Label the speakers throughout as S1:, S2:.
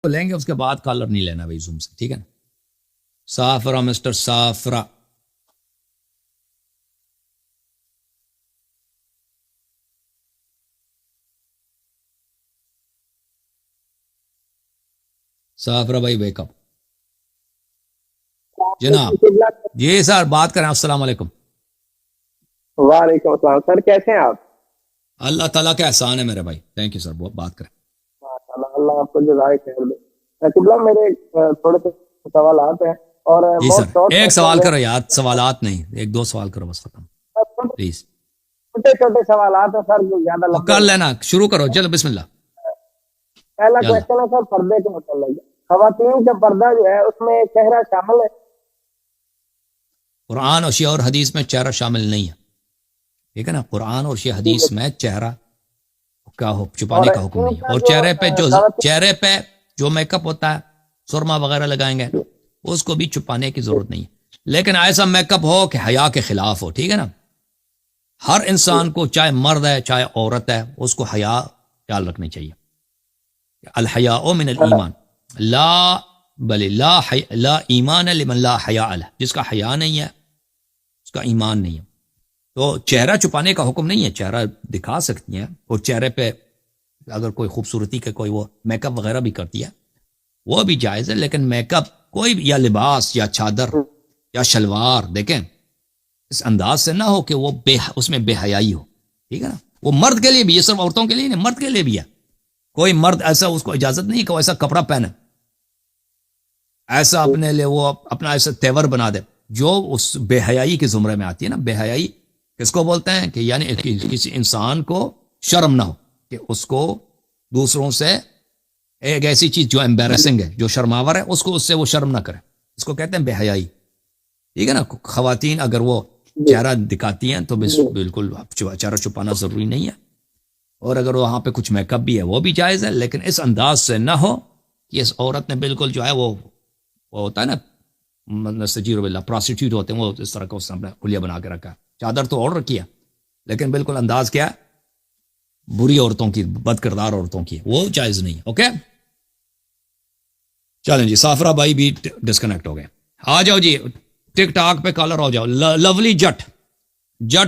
S1: لیں گے, اس کے بعد کالر نہیں لینا بھائی زوم سے, ٹھیک ہے نا. سافرا, مسٹر سافرا. سافرا بھائی ویک اپ جناب. جی سر بات کریں. السلام علیکم.
S2: وعلیکم السلام سر, کیسے ہیں آپ؟
S1: اللہ تعالیٰ کا احسان ہے میرے بھائی. Thank you sir. بات کریں.
S2: اللہ آپ کو جزائے خیر دے. قبلہ میرے تھوڑے سے سوالات ہیں اور
S1: جی
S2: بہت
S1: سر,
S2: شارٹ
S1: ایک
S2: کوسچن
S1: سوال
S2: ہیں.
S1: کرو یار, سوالات نہیں, ایک دو سوال کرو بس, ختم پلیز.
S2: چھوٹے چھوٹے سوالات ہیں سر, جو زیادہ
S1: وہ
S2: لمبے
S1: کر
S2: نہیں.
S1: لینا, شروع کرو, چلو بسم اللہ.
S2: پہلا
S1: چلو.
S2: کوشچن ہے سر پردے کے متعلق. خواتین کا پردہ جو ہے اس میں چہرہ شامل ہے؟
S1: قرآن اور شیعہ اور حدیث میں چہرہ شامل نہیں ہے, ٹھیک ہے نا. قرآن اور شیعہ حدیث میں چہرہ کا چھپانے کا حکم نہیں ہے. اور چہرے پہ جو میک اپ ہوتا ہے, سرما وغیرہ لگائیں گے, اس کو بھی چھپانے کی ضرورت نہیں ہے, لیکن ایسا میک اپ ہو کہ حیا کے خلاف ہو, ٹھیک ہے نا. ہر انسان کو, چاہے مرد ہے چاہے عورت ہے, اس کو حیا خیال رکھنی چاہیے. الحیاء من الایمان, لا ایمان لمن لا حیاء له, جس کا حیا نہیں ہے اس کا ایمان نہیں ہے. تو چہرہ چھپانے کا حکم نہیں ہے, چہرہ دکھا سکتی ہیں, اور چہرے پہ اگر کوئی خوبصورتی کے کوئی وہ میک اپ وغیرہ بھی کرتی ہے وہ بھی جائز ہے, لیکن میک اپ کوئی بھی, یا لباس یا چادر یا شلوار, دیکھیں اس انداز سے نہ ہو کہ وہ اس میں بے حیائی ہو, ٹھیک ہے نا. وہ مرد کے لیے بھی, یہ صرف عورتوں کے لیے نہیں, مرد کے لیے بھی ہے. کوئی مرد ایسا, اس کو اجازت نہیں کہ وہ ایسا کپڑا پہنے, ایسا اپنے لیے وہ اپنا ایسا تیور بنا دے جو اس بے حیائی کے زمرے میں آتی ہے نا. بے حیائی کس کو بولتے ہیں کہ یعنی کسی انسان کو شرم نہ ہو, کہ اس کو دوسروں سے ایک ایسی چیز جو امبیرسنگ ہے, جو شرماور ہے, اس کو, اس سے وہ شرم نہ کرے, اس کو کہتے ہیں بے حیائی, ٹھیک ہے نا. خواتین اگر وہ چہرہ دکھاتی ہیں تو بالکل چہرہ چھپانا ضروری نہیں ہے, اور اگر وہاں پہ کچھ میک اپ بھی ہے وہ بھی جائز ہے, لیکن اس انداز سے نہ ہو کہ اس عورت نے بالکل جو ہے وہ ہوتا ہے نا سجیر باللہ, پراسٹیٹیوٹ ہوتے ہیں وہ, اس طرح کا اس نے اپنا خلیہ بنا کے رکھا ہے, چادر تو اور رکھی ہے لیکن بالکل انداز کیا ہے, بری عورتوں کی, بد کردار عورتوں کی, وہ جائز نہیں. اوکے چلیں جی. سافرا بھائی بھی ڈسکنیکٹ ہو گئے. آ جاؤ جی ٹک ٹاک پہ کالر ہو جاؤ. لولی جٹ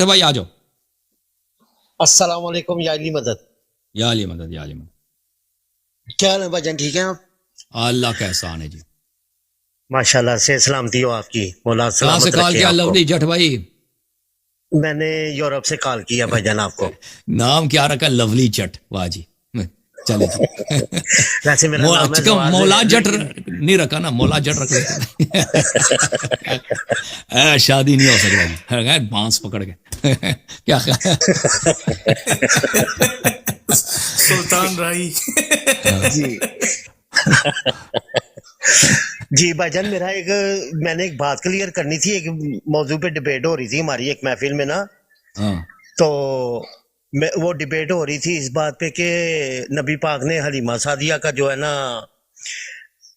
S1: بھائی آ جاؤ.
S3: السلام علیکم. یا علی مدد.
S1: یا علی مدد, یا علی مدد.
S3: کیا حال ہے بھائی جان, ٹھیک ہیں آپ؟
S1: اللہ کا احسان ہے جی.
S3: ماشاء اللہ سے سلامتی ہو آپ کی, مولا
S1: کہاں سے
S3: سلامت
S1: کال
S3: رکھے
S1: کیا
S3: آپ کو.
S1: لولی جٹ بھائی؟
S3: میں نے یورپ سے کال کیا بھائی جان آپ کو.
S1: نام کیا رکھا؟ لولی جٹ. واہ جی, چلے جی.
S3: ویسے میرا نام ہے زوال.
S1: مولا جٹ نہیں رکھا نا, مولا جٹ رکھ لیتے. شادی نہیں ہو سکتا جی, بانس پکڑ کے. کیا
S4: سلطان رائی.
S3: جی جی بھائی جان, میرا میں نے ایک بات کلیئر کرنی تھی. ایک موضوع پہ ڈبیٹ ہو رہی تھی ہماری ایک محفل میں نا, تو وہ ڈبیٹ ہو رہی تھی اس بات پہ کہ نبی پاک نے حلیمہ سعدیہ کا جو ہے نا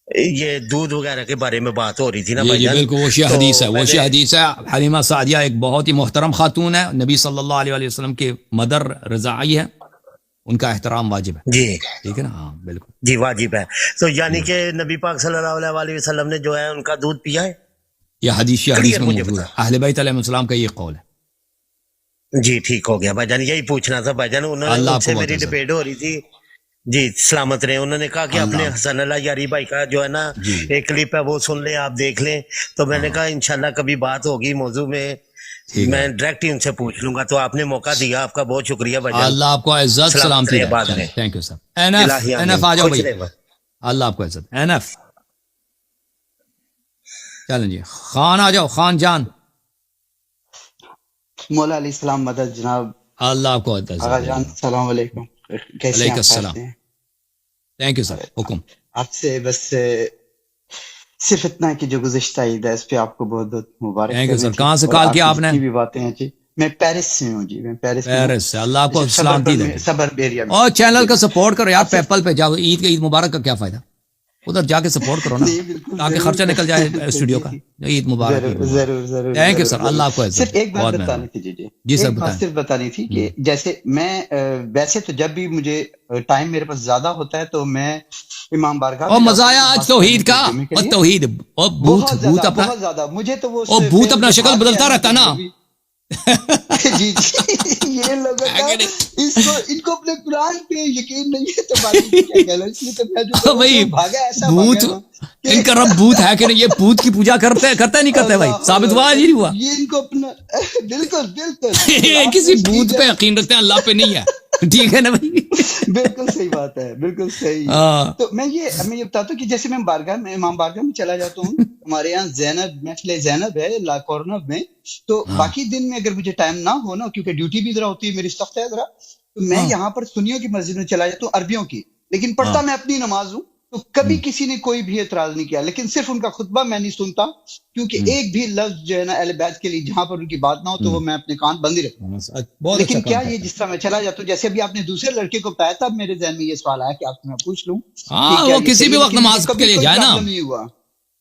S3: یہ دودھ وغیرہ کے بارے میں بات ہو رہی تھی نا بھائی جان.
S1: بالکل, وہ شیعہ حدیث ہے, وہ شیعہ حدیث ہے. حلیمہ سعدیہ ایک بہت ہی محترم خاتون ہے, نبی صلی اللہ علیہ وسلم کے مدر رضاعی ہے, ان کا احترام واجب ہے.
S3: جی
S1: ٹھیک ہے نا, ہاں بالکل
S3: جی واجب ہے. تو یعنی کہ نبی پاک صلی اللہ علیہ وسلم نے جو ہے ان کا دودھ پیا ہے,
S1: یہ حدیث میں موجود ہے. اہل بیت علیہ السلام کا یہ قول ہے.
S3: جی ٹھیک ہو گیا بھائی جان, یہی پوچھنا تھا بھائی جان. انہوں نے ان سے میری ڈبیٹ ہو رہی تھی جی, سلامت رہے. انہوں نے کہا کہ اپنے حسن اللہ یاری بھائی کا جو ہے نا ایک کلپ ہے وہ سن لیں, آپ دیکھ لیں. تو میں نے کہا انشاءاللہ کبھی بات ہوگی موضوع میں, میں ڈائریکٹ ہی ان سے پوچھ لوں گا. تو آپ نے موقع دیا, آپ کا بہت شکریہ بھائی جان.
S1: اللہ آپ کو عزت سلامتی دے. Thank you sir. NF آ جاؤ بھائی. اللہ آپ کو عزت. NF چلیں جی. خان آ جاؤ, خان جان.
S5: مولا علیہ السلام مدد جناب.
S1: اللہ آپ کو عزت.
S5: آغا جان السلام علیکم.
S1: علیکم السلام. تھینک یو سر. حکم.
S5: آپ سے بس صرف اتنا ہے کہ جو گزشتہ عید ہے اس پہ آپ کو بہت بہت مبارک.
S1: تھینک یو سر. کہاں سے کال کیا آپ نے؟
S5: بھی باتیں ہیں جی, میں پیرس سے ہوں جی. میں پیرس
S1: سے. اللہ آپ کو سلامتی دے.
S5: سبر ایریا میں.
S1: اور چینل کا سپورٹ کرو یار, پیپل پہ جاؤ. عید کا عید مبارک کا کیا فائدہ. ادھر جا کے سپورٹ کرو نا
S5: نہیں، بالکل
S1: تاکہ
S5: ضرور۔
S1: خرچہ نکل جائے اسٹوڈیو کا. عید مبارک.
S5: ضرور ضرور ضرور
S1: تھینک یو
S5: ضرور،
S1: سر. اللہ آپ کو عزت
S5: صرف ایک بات
S1: بہت
S5: بتانی
S1: مہربانی.
S5: تھی.
S1: جی سر
S5: ایک بات
S1: بتائیں.
S5: صرف بتانی تھی کہ جیسے میں ویسے تو جب بھی مجھے ٹائم میرے پاس زیادہ ہوتا ہے تو میں امام بارگاہ
S1: اور
S5: میں
S1: مزہ
S5: جاتا
S1: آیا
S5: ہوں
S1: آج
S5: نماز
S1: توحید کا.
S5: پڑھنے کے
S1: اور
S5: لیے۔
S1: توحید اور
S5: بہت
S1: بھوت
S5: زیادہ
S1: اپنا
S5: بہت زیادہ مجھے تو وہ
S1: اور بھوت اپنا شکل بدلتا رہتا نا.
S5: جی جی، یہ لوگوں کا ان کو اپنے قرآن پہ یقین نہیں ہے تو باقی کیا کہہ لو. اس لیے تو میں جو کہوں
S1: بھائی
S5: کہ بھاگا ایسا
S1: بھوت
S5: بھاگا نا کہ
S1: ان کا رب بھوت ہے کہ نہیں. یہ بھوت کی پوجا کرتا ہے نہیں کرتا ہے بھائی. ثابت ہوا جی نہیں ہوا.
S5: یہ ان کو اپنا بالکل بالکل
S1: کسی بھوت پہ یقین رکھتے ہیں اللہ پہ نہیں ہے. ٹھیک ہے نا بھائی.
S5: بالکل صحیح بات ہے، بالکل صحیح.
S1: ہاں
S5: تو میں یہ بتاتا ہوں کہ جیسے میں امام بارگاہ میں چلا جاتا ہوں. ہمارے یہاں محفل زینب ہے لاکورنو میں. تو باقی دن میں اگر مجھے ٹائم نہ ہو نا، کیونکہ ڈیوٹی بھی ذرا ہوتی ہے میری سخت ہے ذرا، تو میں یہاں پر سنیوں کی مسجد میں چلا جاتا ہوں، عربیوں کی، لیکن پڑھتا میں اپنی نماز ہوں. تو کبھی کسی نے کوئی بھی اعتراض نہیں کیا، لیکن صرف ان کا خطبہ میں نہیں سنتا، کیونکہ ایک بھی لفظ جو ہے نا اہل بیت کے لیے جہاں پر ان کی بات نہ ہو تو وہ میں اپنے کان بند ہی رکھتا ہوں.
S1: بہت اچھا
S5: لیکن
S1: کام
S5: کیا
S1: کرتے
S5: یہ
S1: ہیں.
S5: جس طرح میں چلا جاتا ہوں، جیسے ابھی آپ نے دوسرے لڑکے کو بتایا تھا، میرے ذہن میں یہ سوال آیا کہ آپ سے میں پوچھ لوں
S1: ہاں
S5: کہ کیا
S1: وہ
S5: یہ
S1: کسی
S5: صحیح
S1: بھی
S5: ہے؟
S1: وقت
S5: لیکن
S1: نماز
S5: کبھی
S1: کے لیے
S5: کوئی
S1: جائے نا.
S5: پرابلم نہیں ہوا.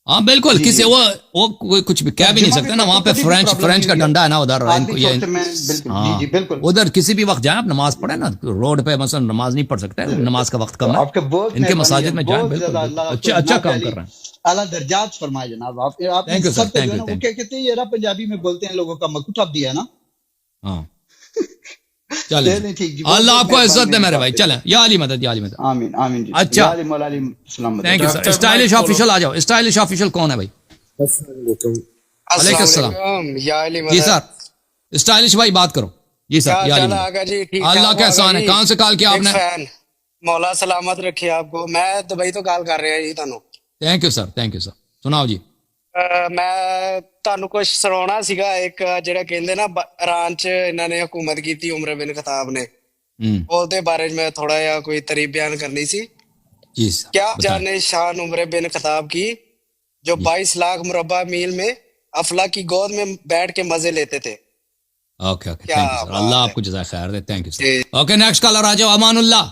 S1: ہاں بالکل.
S5: جی
S1: کسی
S5: جی،
S1: وہ کچھ بھی کہہ بھی نہیں
S5: جمعہ
S1: سکتے نا. وہاں پہ
S5: کبھی بھی پرابلم
S1: فرینچ کا
S5: نہیں ہوئی.
S1: ڈنڈا ہے نا ادھر.
S5: آخری طور پہ میں بالکل جی جی بالکل.
S1: ادھر کسی بھی وقت جائیں آپ نماز پڑھیں نا. روڈ پہ مثلا نماز نہیں پڑھ سکتے، نماز کا وقت کم ہے،
S5: آپ کا بہت
S1: ان کے
S5: مہربانی
S1: مساجد
S5: ہے،
S1: میں جائیں.
S5: بہت
S1: بالکل
S5: زیادہ.
S1: بالکل.
S5: اللہ آپ کو
S1: اچھا
S5: جناب
S1: کام
S5: علی
S1: کر رہے ہیں.
S5: اعلیٰ درجات فرمائے جناب. آپ
S1: تھینک یو سر.
S5: سب کو جو
S1: تھینک
S5: ہے
S1: یو
S5: نا وہ کیا کہتے ہیں، یہ نا پنجابی میں بولتے ہیں لوگوں کا مکوٹا دیا نا.
S1: ہاں چلیں
S5: نہیں ٹھیک جی،
S1: اللہ
S5: بہت
S1: آپ کو
S5: مہربانی
S1: عزت دے
S5: میری
S1: میرے
S5: بات
S1: بھائی.
S5: پہ.
S1: چلیں یا علی مدد یا علی مدد.
S5: آمین آمین جی.
S1: اچھا
S5: یا علی مولا علی السلام
S1: thank you sir.
S4: Doctor
S1: stylish
S4: Mike
S1: official آ جاؤ. اسٹائلش آفیشل کون ہے بھائی؟
S6: السلام علیکم.
S1: علیکم السلام.
S6: یا علی
S1: جی
S6: مدد.
S1: سر اسٹائلش بھائی بات کرو. جی سر
S6: کیا
S1: یا علی
S6: چل
S1: مدد.
S6: آگا جی؟ ٹھیک
S1: اللہ
S6: ٹھاک
S1: کا
S6: ہو
S1: احسان
S6: آگا
S1: ہے.
S6: جی؟
S1: کہاں سے کال کیا آپ
S6: ایک
S1: نے؟
S6: فین مولا سلامت رکھے آپ کو. میں دبئی تو کال کر رہا جی تانوں.
S1: Thank you sir. Thank you سر. سناؤ جی.
S6: میں تانوں کچھ سناਉਣਾ ਸੀਗਾ ਇੱਕ ਜਿਹੜਾ ਕਹਿੰਦੇ ਨਾ ਇਰਾਨ ਚ ਇਹਨਾਂ ਨੇ ਹਕੂਮਤ ਕੀਤੀ ਉਮਰ ਬਿਨ ਖਤਾਬ ਨੇ, ਉਹਦੇ ਬਾਰੇ میں تھوڑا ਜਿਹਾ کوئی تریب بیان کرنی سی.
S1: جی سر
S6: کیا
S1: بتائیں.
S6: جانے شان عمر بن خطاب کی جو 22 لاکھ مربع میل میں افلا کی گود میں بیٹھ کے مزے لیتے تھے.
S1: اوکے اوکے
S6: کیا
S1: تھینک یو سر.
S6: بات
S1: اللہ
S6: ہے.
S1: آپ کو جزائے خیر دے. Thank you sir.
S6: جی.
S1: اوکے نیکسٹ کالر آ جاؤ. امان اللہ.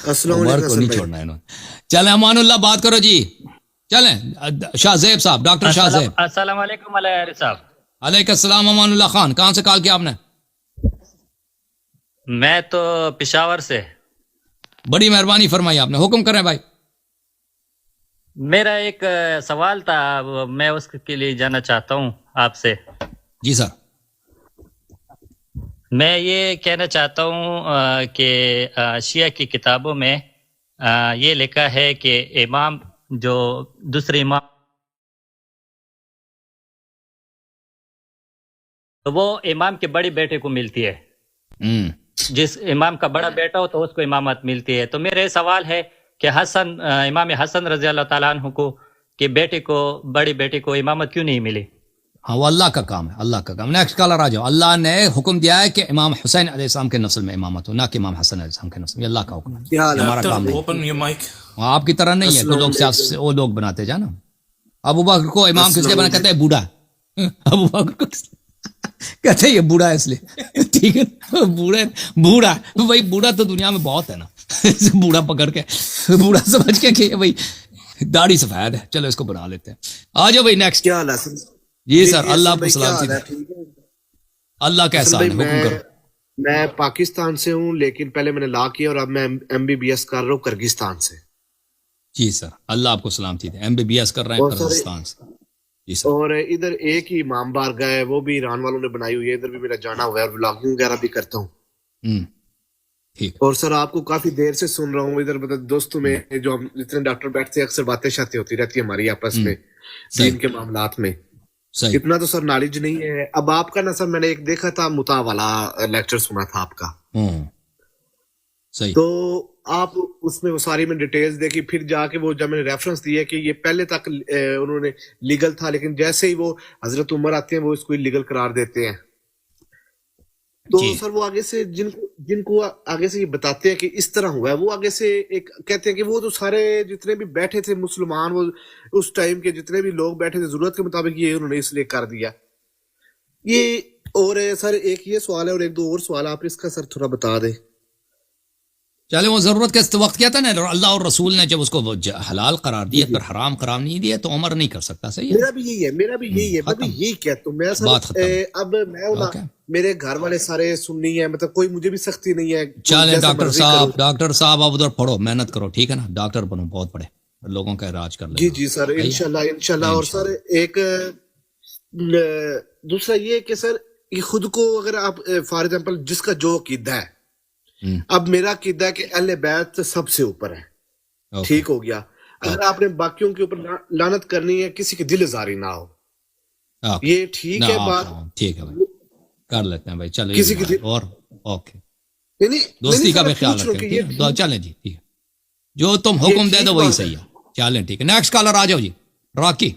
S7: السلام
S1: عمر
S7: علیکم
S1: کو
S7: حسن
S1: نہیں
S7: بھائی.
S1: چھوڑنا ہے انہوں نے. چلیں امان اللہ بات کرو جی. چلیں شاہ زیب صاحب. ڈاکٹر شاہ زیب.
S8: السلام علیکم علیہ صاحب.
S1: علیکم السلام. امان اللہ خان کہاں سے کال کیا آپ نے؟
S8: میں تو پشاور سے.
S1: بڑی مہربانی فرمائی آپ نے. حکم کریں بھائی.
S8: میرا ایک سوال تھا، میں اس کے لیے جانا چاہتا ہوں آپ سے.
S1: جی سر.
S8: میں یہ کہنا چاہتا ہوں کہ شیعہ کی کتابوں میں یہ لکھا ہے کہ امام جو دوسرے امام تو وہ امام کے بڑے بیٹے کو ملتی ہے. جس امام کا بڑا بیٹا ہو تو اس کو امامت ملتی ہے. تو میرے سوال ہے کہ امام حسن رضی اللہ تعالیٰ عنہ کو کہ بیٹے کو بڑی بیٹے کو امامت کیوں نہیں ملی؟
S1: ہاں وہ اللہ کا کام ہے. اللہ کا کام. نیکسٹ کالر آ جاؤ. اللہ نے حکم دیا ہے کہ امام حسین علیہ السلام کے نسل میں امامت ہو، نہ کہ امام حسن علیہ السلام کے نسل. یہ اللہ کا حکم ہے.
S7: کیا حال ہے؟
S1: ہمارا کام نہیں.
S4: Open your mic.
S1: آپ کی طرح نہیں ہے کوئی لوگ سیاست وہ لوگ بناتے جا نا. ابو بکر کو امام کس لیے بنا کہتے ہیں؟ بوڑھا. ابو بکر کو کہتے ہیں یہ بوڑھا ہے اس لیے. ٹھیک ہے بوڑھا بھائی. بوڑھا تو دنیا میں بہت ہے نا. بوڑھا پکڑ کے بوڑھا سمجھ کے کہ بھائی داڑھی سفید ہے، چلو اس کو بنا لیتے ہیں. آ جاؤ بھائی نیکسٹ.
S7: کیا حال ہے؟
S1: جی سر اللہ آپ کو
S7: بھائی کیا
S1: سلامتی
S7: حال ہے؟
S1: دے.
S7: ٹھیک ہے.
S1: اللہ کا احسان ہے. حکم کرو.
S7: میں پاکستان سے ہوں، لیکن پہلے میں نے لا کیا اور اب میں MBBS کر رہا ہوں کرگستان سے.
S1: جی سر اللہ آپ کو سلامتی دے. MBBS کر رہے ہیں قرغستان سے. جی سر.
S7: اور ادھر ایک ہی امام بارگاہ ہے، وہ بھی ایران والوں نے بنائی ہوئی ہے. ادھر بھی میرا جانا ہوا ہے اور ولاگنگ وغیرہ بھی کرتا ہوں.
S1: ٹھیک.
S7: اور سر آپ کو کافی دیر سے سن رہا ہوں. ادھر مطلب دوستوں میں جو ہم جتنے ڈاکٹر بیٹھتے ہیں اکثر باتیں شاتیں ہوتی رہتی ہے ہماری آپس میں دین کے معاملات میں.
S1: صحیح.
S7: اتنا تو سر نالج نہیں ہے. اب آپ کا نا سر میں نے ایک دیکھا تھا متا والا لیکچر سنا تھا آپ کا.
S1: صحیح.
S7: تو آپ اس میں وہ ساری میں ڈیٹیلز دیکھی، پھر جا کے وہ جب میں نے ریفرنس دیا کہ یہ پہلے تک انہوں نے لیگل تھا، لیکن جیسے ہی وہ حضرت عمر آتے ہیں وہ اس کو لیگل قرار دیتے ہیں. تو سر وہ آگے سے جن کو آگے سے یہ بتاتے ہیں کہ اس طرح ہوا ہے، وہ آگے سے ایک کہتے ہیں کہ وہ تو سارے جتنے بھی بیٹھے تھے مسلمان، وہ اس ٹائم کے جتنے بھی لوگ بیٹھے تھے ضرورت کے مطابق یہ انہوں نے اس لیے کر دیا یہ. اور سر ایک یہ سوال ہے اور ایک دو اور سوال آپ اس کا سر تھوڑا بتا دیں.
S1: چلے وہ ضرورت کے وقت کیا تھا نا اللہ اور رسول نے جب اس کو حلال قرار دیا پھر حرام قرار نہیں دیا تو عمر نہیں کر سکتا. صحیح ہے,
S7: میرا بھی یہی ہے میں بھی یہی کہتا ہوں. میں اب میں میرے گھر والے سارے سنی ہیں, مطلب کوئی مجھے بھی سختی نہیں ہے.
S1: چلے ڈاکٹر صاحب آپ ادھر پڑھو, محنت کرو, ٹھیک ہے نا, ڈاکٹر بنو, بہت پڑھے, لوگوں کا علاج کر لیں.
S7: جی سر, انشاءاللہ. اور سر ایک دوسرا یہ کہ سر یہ خود کو اگر آپ فار ایگزامپل جس کا جو عقیدہ ہے, اب میرا عقیدہ ہے کہ اہل بیت سب سے اوپر ہے, ٹھیک ہو گیا. اگر آپ نے باقیوں کے اوپر لعنت کرنی ہے, کسی کی دل ازاری نہ ہو, یہ ٹھیک ہے بات,
S1: ٹھیک ہے بھائی, کر لیتے ہیں بھائی. چلے اور اوکے, دوستی کا بھی خیال رکھیں. چلیں جی, ٹھیک ہے, جو تم حکم دے دو وہی صحیح ہے. چلیں ٹھیک ہے, نیکسٹ کالر آ جاؤ جی, راکی.